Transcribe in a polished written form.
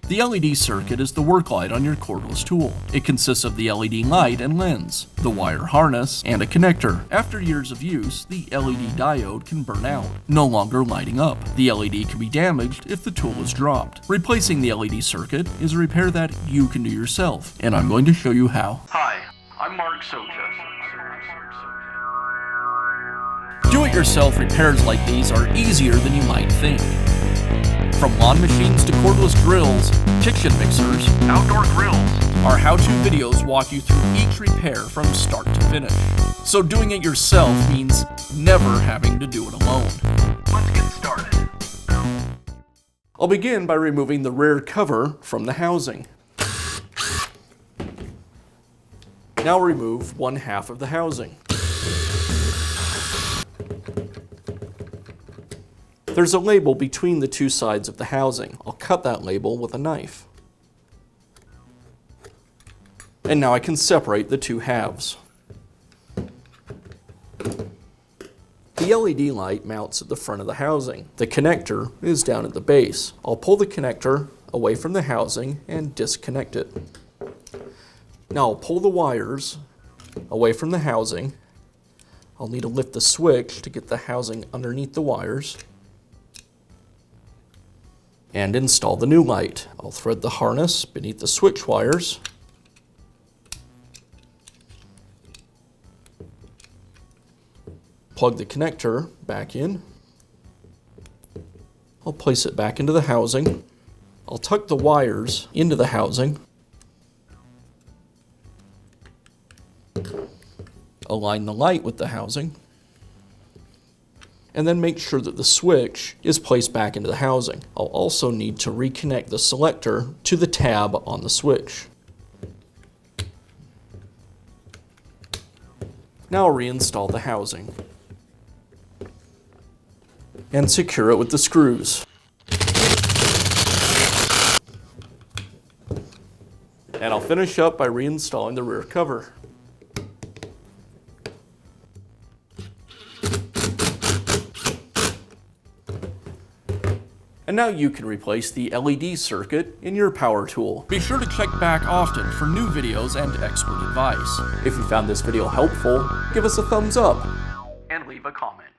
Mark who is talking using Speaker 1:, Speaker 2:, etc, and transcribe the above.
Speaker 1: The LED circuit is the work light on your cordless tool. It consists of the LED light and lens, the wire harness, and a connector. After years of use, the LED diode can burn out, no longer lighting up. The LED can be damaged if the tool is dropped. Replacing the LED circuit is a repair that you can do yourself, and I'm going to show you how.
Speaker 2: Hi, I'm Mark Socha.
Speaker 1: Do-it-yourself repairs like these are easier than you might think. From lawn machines to cordless drills, kitchen mixers,
Speaker 2: Outdoor grills.
Speaker 1: our how-to videos walk you through each repair from start to finish. So doing it yourself means never having to do it alone.
Speaker 2: Let's get started.
Speaker 1: I'll begin by removing the rear cover from the housing. Now remove one half of the housing. There's a label between the two sides of the housing. I'll cut that label with a knife. And now I can separate the two halves. The LED light mounts at the front of the housing. The connector is down at the base. I'll pull the connector away from the housing and disconnect it. Now I'll pull the wires away from the housing. I'll need to lift the switch to get the housing underneath the wires and install the new light. I'll thread the harness beneath the switch wires. Plug the connector back in. I'll place it back into the housing. I'll tuck the wires into the housing. Align the light with the housing. And then make sure that the switch is placed back into the housing. I'll also need to reconnect the selector to the tab on the switch. Now I'll reinstall the housing and secure it with the screws. And I'll finish up by reinstalling the rear cover. And now you can replace the LED circuit in your power tool. Be sure to check back often for new videos and expert advice. If you found this video helpful, give us a thumbs up
Speaker 2: And leave a comment.